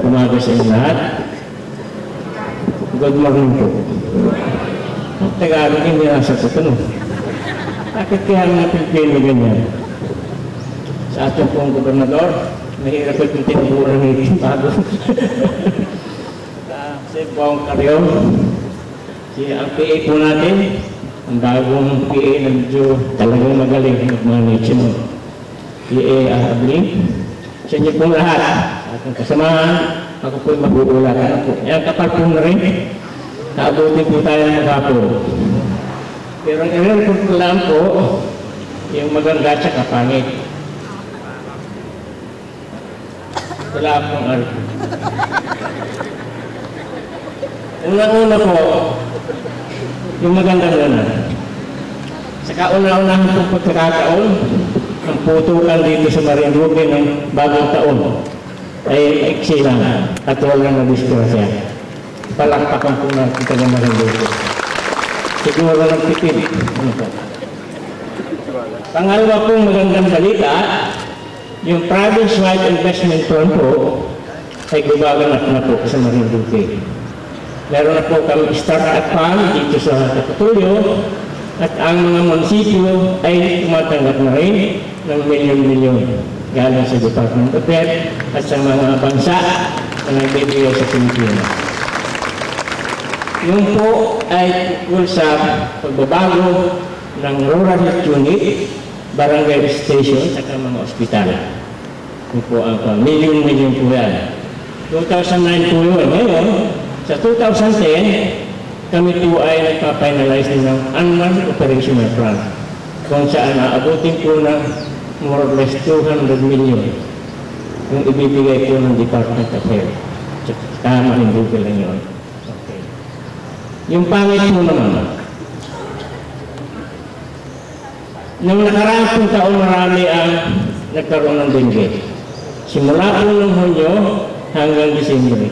Umaga sa inyo lahat. Good morning po. Tagalog hindi nasa sa tanong. Bakit kaya mga Pilipino ganyan? Sa ating pong gobernador, mahirap itong tinuburan ng iting bago. Si Bong Carrion, ang PA po natin, ang bagong PA na medyo talagang magaling mag-manage mo. PA Abling, sa inyo pong lahat. Ating kasamahan, ako po'y mag-uulat na po. Yan, kapal po na rin. Naabutin po tayo ng hapon. Pero ang i-report ko lang po, yung maganda at saka pangit. Wala akong arip. Una-una po, yung maganda na. Saka una-unahan po pagkakataon, ang putukan dito sa Marinduque ng bagong taon ay iksi lang at walang nadiskurasya. Palakpakan po natin ito ng Marinduque. Siguro ng tipid. Pangalawa pong magandang balita, yung province-wide investment firm po ay gumaganap na po sa Marinduque. Meron na po kami start-up fund dito sa Kapitolyo at ang mga munisipyo ay tumatanggap na rin ng milyon-milyon galing sa Department of Health at sa mga bansa na nagbibigay sa Pilipinas. Yung po ay tungkol sa pagbabago ng rural health unit, barangay station, at mga ospital. Yung po ang milyon-milyon po yan. 2009 po yun. Ngayon, sa 2010, kami po ay nagpa-finalize ng annual operational plan kung saan naabutin po ng more or less 200 million yung ibibigay po ng Department of Health. Tama rin po lang yun. Okay. Yung pangit po naman, nung nakaraang pong taon marami ang nagkaroon ng dengue. Simula po ng Hunyo hanggang Disyembre.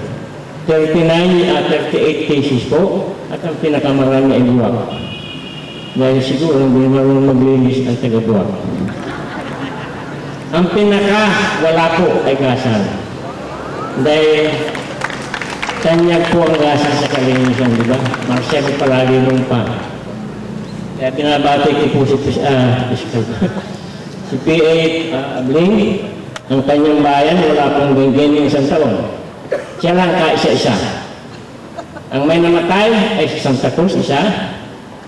38 cases po at ang pinakamarami ay Buwak. Dahil siguro hindi marunong maglinis ang taga-Buwak. Ang pinaka-wala po ay Gasan. Dahil tanyag po ang Gasan sa kalinisan, di ba? Marcel palagi nung pa. Kaya binabati ko po si PA Abling, ang kanyang bayan, wala pong ganyan isang taon. Siya lang kaisa-isa. Ang may namatay ay sa Santa Cruz, isa,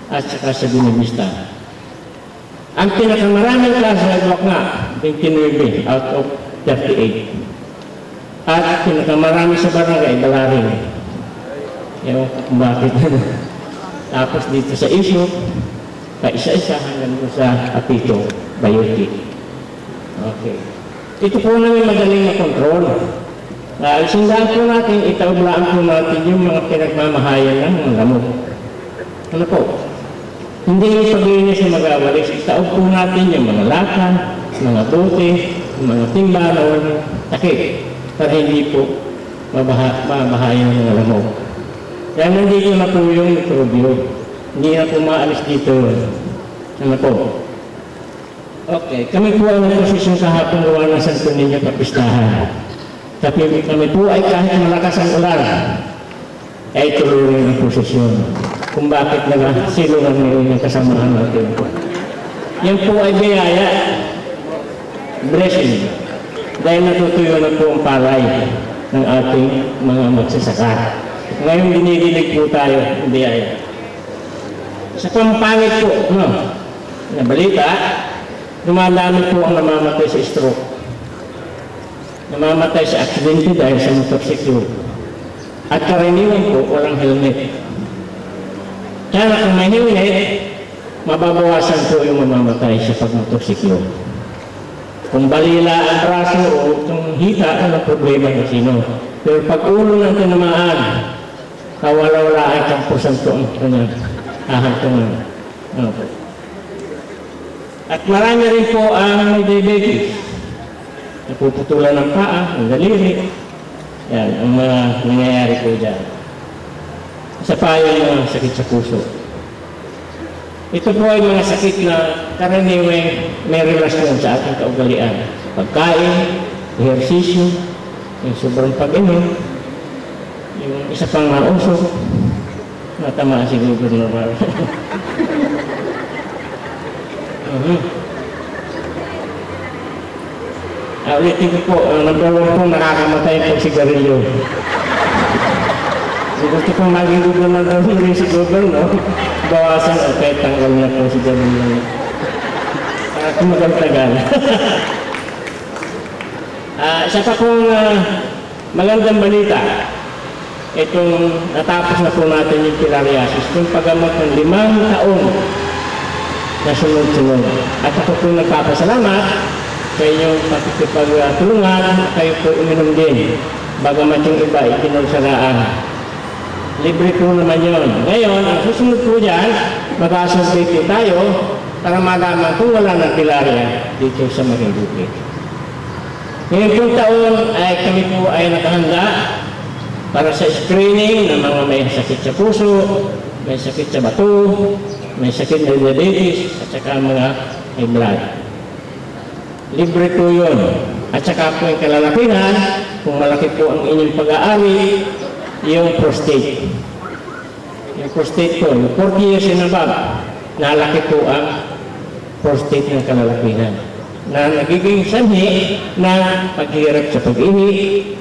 at saka sa Binibista. Ang pinakamaraming kaso ay Buwak nga, 29 out of 38. At pinakamarami sa barangay, Balaring. Ewan ko kung bakit. Tapos dito sa issue, kaisa-isa hanggang sa Apito, Bayuti. Okay. Ito po namin madaling na-control. Sindaan po natin, itaublaan po natin yung mga pinagmamahayan ng lamok. Ano po? Hindi yung paglinis na mag-awalis, itaub po natin yung mga lakan, mga bote, yung mga timbalon, takip, para hindi po mabahayan ng mga lamok. Kaya nandito na po yung mikrobyo. Hindi na po maalis dito. Ano po? Okay, kami po ang posisyon kahapon gawa ng Santo Niño Kapistahan. Tapi kami po ay kahit malakas ang ulan, ay tuloy rin ang posisyon. Kung bakit naman sino lang yung kasamahan natin. Yan po ay biyaya, blessing, dahil natutuyo na po ang palay ng ating mga magsasaka. Ngayon dinidilig po tayo ang biyaya. Sa pampangit po, na balita, dumadami po ang namamatay sa stroke. Namamatay sa aksidente dahil sa motorsiklo. At karaniwan po, walang helmet. Kaya kung may helmet, mababawasan po yung mamamatay sa pagmotorsiklo. Kung balila ang braso o itong hita, ano problema ng sino. Pero pag ulo ng tinamaan, kawala-wala ay 10% ang kanyang hahantungan. Ano po? At marami rin po ang may diabetes. Napuputulan ng paa, ng daliri. Yan, ang mga nangyayari po dyan. Isa pa yung mga sakit sa puso. Ito po ay mga sakit na karaniwang may relasyon sa ating kaugalian. Pagkain, ehersisyo, Yung sobrang pag-inom, yung isa pang nausok, natamaan si Gobernador. Ulitin ko po, number 1 po, nakakamatay po si sigarilyo. Gusto kong maging Gobernador rin si Gobernador, bawasan o kahit tanggal na po si sigarilyo. Kumagal-tagal. Isa pa pong magandang balita, itong natapos na po natin yung filariasis, yung paggamot ng 5 taon na sunod-sunod. At ako po nagpapasalamat sa inyong pakikipagtulungan, kayo po uminom din. Bagamat yung iba, itinulsalaan. Libre po naman yun. Ngayon, ang susunod po dyan, mag-asurvey po tayo para malaman kung wala ng filaria dito sa Marinduque. Ngayon pong taon ay kami po ay nakahanda para sa screening ng mga may sakit sa puso, may sakit sa bato, may sakit na diabetes, at saka mga may blood. Libre po yun. At saka po yung kalalakihan, kung malaki po ang inyong pag-aari, yung prostate. Yung prostate po, yung 40 years and above, nalaki po ang prostate ng kalalakihan. Na nagiging sanhi na paghirap sa pag-ihi,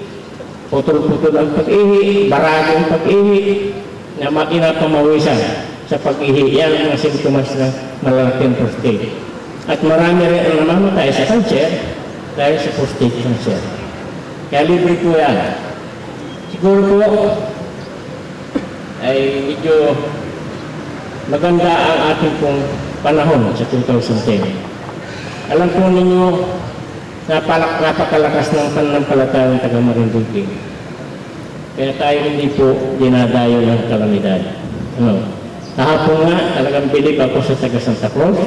putol-putol ang pag-ihi, barado ang pag-ihi, na makinapamawisan sa pag-ihi. Yan ang mga simptomas ng malalaking prostate. At marami rin ang namamatay sa cancer dahil sa prostate cancer. Kaya libre po yan. Siguro po ay medyo maganda ang ating pong panahon sa 2010. Alam po ninyo, napakalakas ng pananampalatayang taga Marinduque. Kaya tayo hindi po dinadayo ng kalamidad. Kahapon nga, talagang bilib ako sa taga Santa Cruz.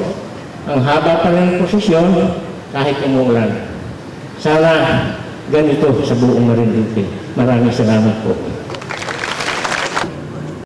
Ang haba pa rin ng posisyon kahit umuulan. Sana ganito sa buong Marinduque. Maraming salamat po.